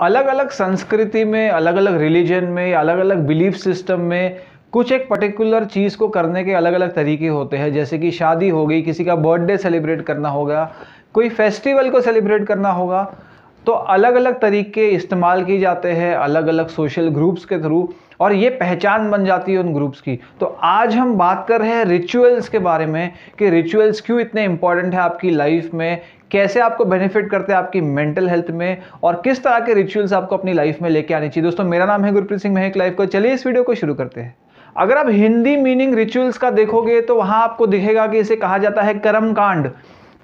अलग अलग संस्कृति में, अलग अलग रिलीजन में, अलग अलग बिलीफ सिस्टम में कुछ एक पर्टिकुलर चीज़ को करने के अलग अलग तरीके होते हैं। जैसे कि शादी हो गई, किसी का बर्थडे सेलिब्रेट करना होगा, कोई फेस्टिवल को सेलिब्रेट करना होगा, तो अलग अलग तरीके इस्तेमाल किए जाते हैं अलग अलग सोशल ग्रुप्स के थ्रू, और ये पहचान बन जाती है उन ग्रुप्स की। तो आज हम बात कर रहे हैं रिचुअल्स के बारे में कि रिचुअल्स क्यों इतने इंपॉर्टेंट है आपकी लाइफ में, कैसे आपको बेनिफिट करते हैं आपकी मेंटल हेल्थ में, और किस तरह के रिचुअल्स आपको अपनी लाइफ में लेके आने चाहिए। दोस्तों, मेरा नाम है गुरप्रीत सिंह महक लाइफ को। चलिए इस वीडियो को शुरू करते हैं। अगर आप हिंदी मीनिंग रिचुअल्स का देखोगे तो वहां आपको दिखेगा कि इसे कहा जाता है कर्म कांड।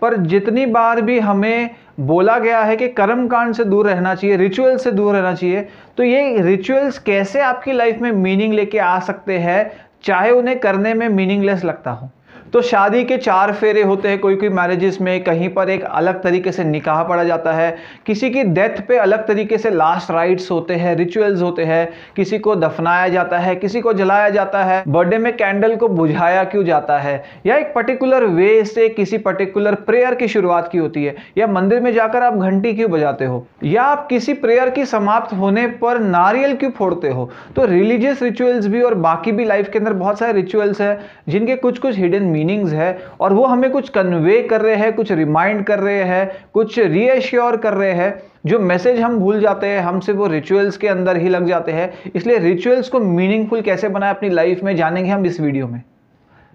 पर जितनी बार भी हमें बोला गया है कि कर्म कांड से दूर रहना चाहिए, रिचुअल से दूर रहना चाहिए, तो ये रिचुअल्स कैसे आपकी लाइफ में मीनिंग लेके आ सकते हैं, चाहे उन्हें करने में मीनिंगलेस लगता हो। तो शादी के 4 फेरे होते हैं कोई कोई मैरिजेस में, कहीं पर एक अलग तरीके से निकाह पढ़ा जाता है, किसी की डेथ पे अलग तरीके से लास्ट राइट्स होते हैं, रिचुअल्स होते हैं, किसी को दफनाया जाता है, किसी को जलाया जाता है, बर्थडे में कैंडल को बुझाया क्यों जाता है, या एक पर्टिकुलर वे से किसी पर्टिकुलर प्रेयर की शुरुआत की होती है, या मंदिर में जाकर आप घंटी क्यों बजाते हो, या आप किसी प्रेयर की समाप्त होने पर नारियल क्यों फोड़ते हो। तो रिलीजियस रिचुअल्स भी और बाकी भी लाइफ के अंदर बहुत सारे रिचुअल्स हैं जिनके कुछ कुछ हिडन मीनिंग्स है, और वो हमें कुछ कन्वे कर रहे हैं, कुछ रिमाइंड कर रहे हैं, कुछ रीएश्योर कर रहे हैं। जो मैसेज हम भूल जाते हैं, हमसे वो रिचुअल्स के अंदर ही लग जाते हैं। इसलिए रिचुअल्स को मीनिंगफुल कैसे बनाए अपनी लाइफ में, जानेंगे हम इस वीडियो में।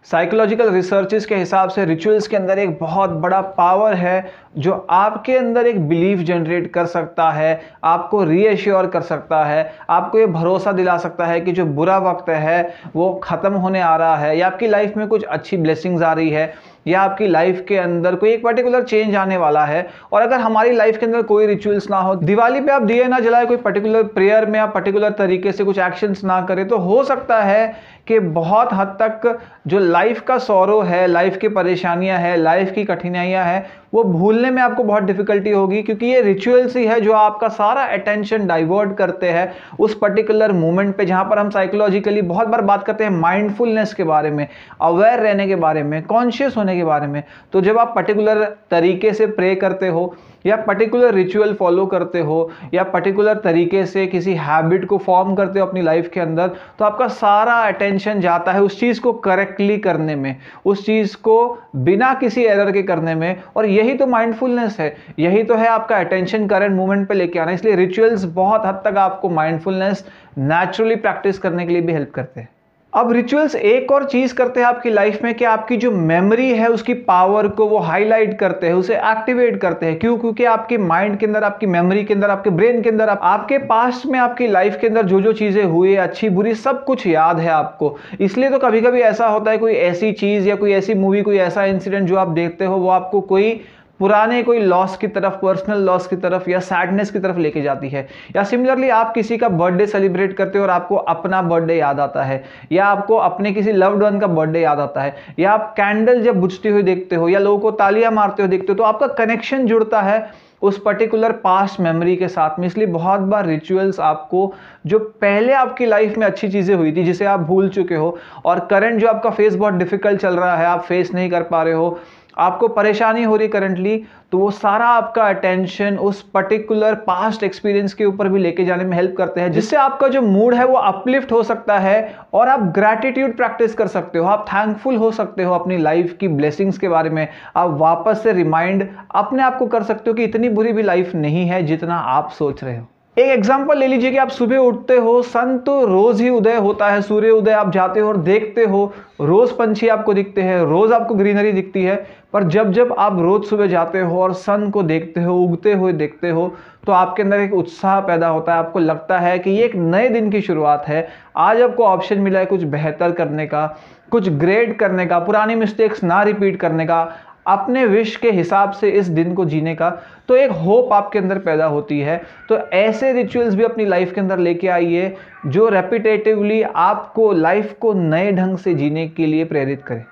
साइकोलॉजिकल रिसर्चेस के हिसाब से रिचुअल्स के अंदर एक बहुत बड़ा पावर है जो आपके अंदर एक बिलीफ जनरेट कर सकता है, आपको रीएश्योर कर सकता है, आपको ये भरोसा दिला सकता है कि जो बुरा वक्त है वो ख़त्म होने आ रहा है, या आपकी लाइफ में कुछ अच्छी ब्लेसिंग्स आ रही है, या आपकी लाइफ के अंदर कोई एक पर्टिकुलर चेंज आने वाला है। और अगर हमारी लाइफ के अंदर कोई रिचुअल्स ना हो, दिवाली पे आप दिए ना जलाए, कोई पर्टिकुलर प्रेयर में आप पर्टिकुलर तरीके से कुछ एक्शंस ना करें, तो हो सकता है कि बहुत हद तक जो लाइफ का सौरो है, लाइफ की परेशानियां हैं, लाइफ की कठिनाइयां हैं, वो भूलने में आपको बहुत डिफिकल्टी होगी, क्योंकि ये रिचुअल्स ही है जो आपका सारा अटेंशन डाइवर्ट करते हैं उस पर्टिकुलर मोमेंट पे, जहां पर हम साइकोलॉजिकली बहुत बार बात करते हैं माइंडफुलनेस के बारे में, अवेयर रहने के बारे में, कॉन्शियस होने के बारे में। तो जब आप पर्टिकुलर तरीके से प्रे करते हो, या पर्टिकुलर रिचुअल फॉलो करते हो, या पर्टिकुलर तरीके से किसी हैबिट को फॉर्म करते हो अपनी लाइफ के अंदर, तो आपका सारा अटेंशन जाता है उस चीज़ को करेक्टली करने में, उस चीज़ को बिना किसी एरर के करने में। और यही तो माइंडफुलनेस है, यही तो है आपका अटेंशन करंट मोमेंट पे लेके आना। इसलिए रिचुअल्स बहुत हद तक आपको माइंडफुलनेस नेचुरली प्रैक्टिस करने के लिए भी हेल्प करते हैं। अब रिचुअल्स एक और चीज करते हैं आपकी लाइफ में कि आपकी जो मेमोरी है उसकी पावर को वो हाईलाइट करते हैं, उसे एक्टिवेट करते हैं। क्यों? क्योंकि आपके माइंड के अंदर, आपकी मेमोरी के अंदर, आपके ब्रेन के अंदर, आपके पास्ट में, आपकी लाइफ के अंदर जो जो चीजें हुई, अच्छी बुरी, सब कुछ याद है आपको। इसलिए तो कभी कभी ऐसा होता है, कोई ऐसी चीज या कोई ऐसी मूवी, कोई ऐसा इंसिडेंट जो आप देखते हो, वो आपको कोई पुराने कोई लॉस की तरफ, पर्सनल लॉस की तरफ, या सैडनेस की तरफ लेके जाती है। या सिमिलरली आप किसी का बर्थडे सेलिब्रेट करते हो और आपको अपना बर्थडे याद आता है, या आपको अपने किसी लव्ड वन का बर्थडे याद आता है, या आप कैंडल जब बुझती हुई देखते हो, या लोगों को तालियां मारते हुए देखते हो, तो आपका कनेक्शन जुड़ता है उस पर्टिकुलर पास्ट मेमोरी के साथ में। इसलिए बहुत बार रिचुअल्स आपको, जो पहले आपकी लाइफ में अच्छी चीजें हुई थी जिसे आप भूल चुके हो, और करंट जो आपका फेस बहुत डिफिकल्ट चल रहा है, आप फेस नहीं कर पा रहे हो, आपको परेशानी हो रही करंटली, तो वो सारा आपका अटेंशन उस पर्टिकुलर पास्ट एक्सपीरियंस के ऊपर भी लेके जाने में हेल्प करते हैं, जिससे आपका जो मूड है वो अपलिफ्ट हो सकता है, और आप ग्रैटिट्यूड प्रैक्टिस कर सकते हो, आप थैंकफुल हो सकते हो अपनी लाइफ की ब्लेसिंग्स के बारे में। आप वापस से रिमाइंड अपने आप को कर सकते हो कि इतनी बुरी भी लाइफ नहीं है जितना आप सोच रहे हो। एक एग्जांपल ले लीजिए कि आप सुबह उठते हो, सन तो रोज ही उदय होता है, सूर्य उदय आप जाते हो और देखते हो, रोज पंछी आपको दिखते हैं, रोज आपको ग्रीनरी दिखती है। पर जब जब आप रोज सुबह जाते हो और सन को देखते हो, उगते हुए देखते हो, तो आपके अंदर एक उत्साह पैदा होता है। आपको लगता है कि ये एक नए दिन की शुरुआत है, आज आपको ऑप्शन मिला है कुछ बेहतर करने का, कुछ ग्रेट करने का, पुरानी मिस्टेक्स ना रिपीट करने का, अपने विश के हिसाब से इस दिन को जीने का। तो एक होप आपके अंदर पैदा होती है। तो ऐसे रिचुअल्स भी अपनी लाइफ के अंदर लेके आइए जो रेपिटेटिवली आपको लाइफ को नए ढंग से जीने के लिए प्रेरित करें।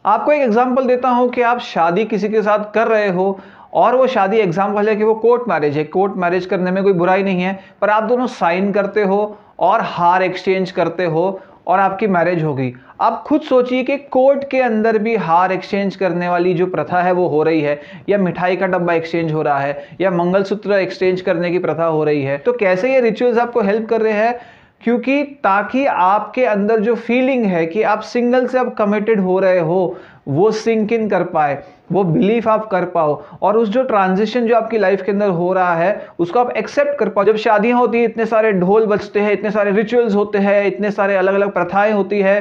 आपको एक एग्जांपल देता हूं कि आप शादी किसी के साथ कर रहे हो, और वो शादी एग्जांपल है कि वो कोर्ट मैरिज है। कोर्ट मैरिज करने में कोई बुराई नहीं है, पर आप दोनों साइन करते हो और हार एक्सचेंज करते हो, और आपकी मैरिज हो गई। आप खुद सोचिए कि कोर्ट के अंदर भी हार एक्सचेंज करने वाली जो प्रथा है वो हो रही है, या मिठाई का डब्बा एक्सचेंज हो रहा है, या मंगलसूत्र एक्सचेंज करने की प्रथा हो रही है। तो कैसे ये रिचुअल्स आपको हेल्प कर रहे हैं? क्योंकि ताकि आपके अंदर जो फीलिंग है कि आप सिंगल से अब कमिटेड हो रहे हो, वो सिंक इन कर पाए, वो बिलीफ आप कर पाओ, और उस जो ट्रांजिशन जो आपकी लाइफ के अंदर हो रहा है उसको आप एक्सेप्ट कर पाओ। जब शादियां होती है, इतने सारे ढोल बजते हैं, इतने सारे रिचुअल्स होते हैं, इतने सारे अलग अलग प्रथाएं होती है,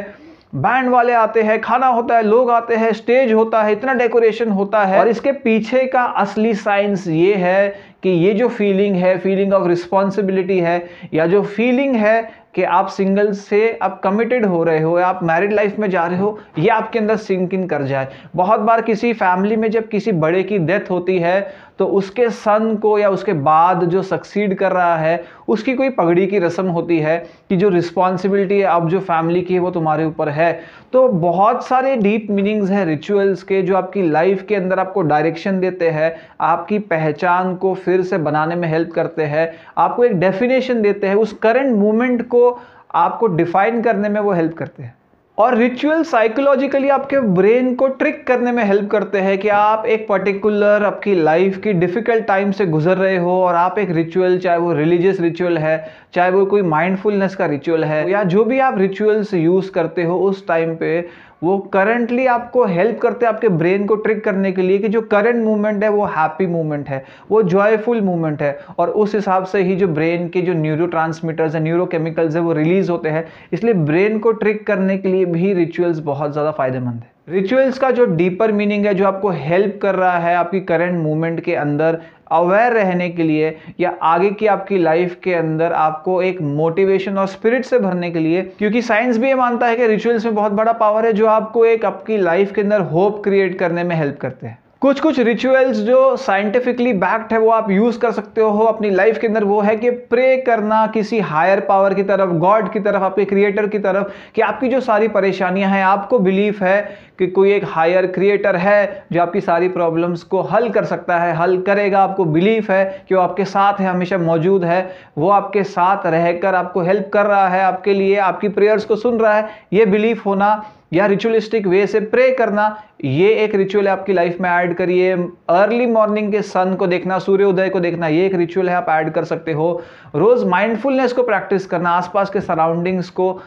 बैंड वाले आते हैं, खाना होता है, लोग आते हैं, स्टेज होता है, इतना डेकोरेशन होता है। और इसके पीछे का असली साइंस ये है कि ये जो फीलिंग है, फीलिंग ऑफ रिस्पॉन्सिबिलिटी है, या जो फीलिंग है कि आप सिंगल से अब कमिटेड हो रहे हो, या आप मैरिड लाइफ में जा रहे हो, ये आपके अंदर सिंक इन कर जाए। बहुत बार किसी फैमिली में जब किसी बड़े की डेथ होती है तो उसके सन को या उसके बाद जो सक्सीड कर रहा है उसकी कोई पगड़ी की रस्म होती है कि जो रिस्पॉन्सिबिलिटी है अब जो फैमिली की है वो तुम्हारे ऊपर है। तो बहुत सारे डीप मीनिंग्स हैं रिचुअल्स के, जो आपकी लाइफ के अंदर आपको डायरेक्शन देते हैं, आपकी पहचान को फिर से बनाने में हेल्प करते हैं, आपको एक डेफिनेशन देते हैं, उस करंट मोमेंट को आपको डिफाइन करने में वो हेल्प करते हैं। और रिचुअल साइकोलॉजिकली आपके ब्रेन को ट्रिक करने में हेल्प करते हैं कि आप एक पर्टिकुलर आपकी लाइफ की डिफिकल्ट टाइम से गुजर रहे हो, और आप एक रिचुअल, चाहे वो रिलीजियस रिचुअल है, चाहे वो कोई माइंडफुलनेस का रिचुअल है, या जो भी आप रिचुअल्स यूज करते हो उस टाइम पे, वो करंटली आपको हेल्प करते हैं आपके ब्रेन को ट्रिक करने के लिए कि जो करंट मूवमेंट है वो हैप्पी मूवमेंट है, वो जॉयफुल मूवमेंट है, और उस हिसाब से ही जो ब्रेन के जो न्यूरोट्रांसमीटर्स है, न्यूरोकेमिकल्स है, वो रिलीज होते हैं। इसलिए ब्रेन को ट्रिक करने के लिए भी रिचुअल्स बहुत ज़्यादा फायदेमंद है। रिचुअल्स का जो डीपर मीनिंग है, जो आपको हेल्प कर रहा है आपकी करंट मूवमेंट के अंदर अवेयर रहने के लिए, या आगे की आपकी लाइफ के अंदर आपको एक मोटिवेशन और स्पिरिट से भरने के लिए, क्योंकि साइंस भी ये मानता है कि रिचुअल्स में बहुत बड़ा पावर है जो आपको एक आपकी लाइफ के अंदर होप क्रिएट करने में हेल्प करते हैं। कुछ रिचुअल्स जो साइंटिफिकली बैक्ड है वो आप यूज कर सकते हो अपनी लाइफ के अंदर, वो है कि प्रे करना किसी हायर पावर की तरफ, गॉड की तरफ, आपके क्रिएटर की तरफ, कि आपकी जो सारी परेशानियां हैं, आपको बिलीफ है कि कोई एक हायर क्रिएटर है जो आपकी सारी प्रॉब्लम्स को हल कर सकता है, हल करेगा। आपको बिलीफ है कि वो आपके साथ है, हमेशा मौजूद है, वो आपके साथ रहकर आपको हेल्प कर रहा है, आपके लिए आपकी प्रेयर्स को सुन रहा है। ये बिलीफ होना या रिचुअलिस्टिक वे से प्रे करना, ये एक रिचुअल है आपकी लाइफ में ऐड करिए। अर्ली मॉर्निंग के सन को देखना, सूर्योदय को देखना, ये एक रिचुअल है, आप ऐड कर सकते हो। रोज माइंडफुलनेस को प्रैक्टिस करना, आसपास के सराउंडिंग्स को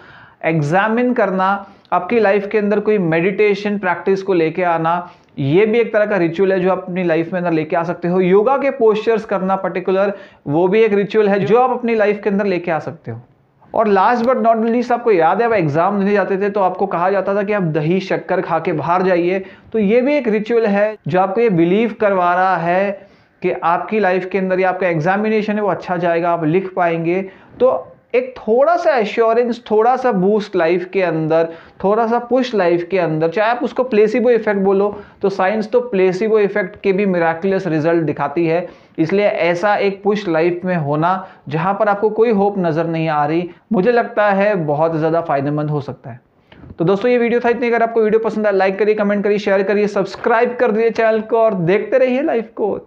एग्जामिन करना, आपकी लाइफ के अंदर कोई मेडिटेशन प्रैक्टिस को लेके आना, ये भी एक तरह का रिचुअल है जो आप अपनी लाइफ में अंदर लेके आ सकते हो। योगा के पोस्चर्स करना पर्टिकुलर, वो भी एक रिचुअल है जो आप अपनी लाइफ के अंदर लेके आ सकते हो। और लास्ट बट नॉट लीस्ट, आपको याद है आप एग्जाम देने जाते थे तो आपको कहा जाता था कि आप दही शक्कर खा के बाहर जाइए, तो ये भी एक रिचुअल है जो आपको ये बिलीव करवा रहा है कि आपकी लाइफ के अंदर या आपका एग्जामिनेशन है वो अच्छा जाएगा, आप लिख पाएंगे। तो एक थोड़ा सा एश्योरेंस, थोड़ा सा बूस्ट लाइफ के अंदर, थोड़ा सा पुश लाइफ के अंदर, चाहे आप उसको प्लेसिबो इफेक्ट बोलो, तो साइंस तो प्लेसिबो इफेक्ट के भी मिराकुलस रिजल्ट दिखाती है। इसलिए ऐसा एक पुश लाइफ में होना जहां पर आपको कोई होप नजर नहीं आ रही, मुझे लगता है बहुत ज्यादा फायदेमंद हो सकता है। तो दोस्तों ये वीडियो था इतनी। अगर आपको वीडियो पसंद आया लाइक करिए, कमेंट करिए, शेयर करिए, सब्सक्राइब कर दीजिए चैनल को, और देखते रहिए लाइफ कोच।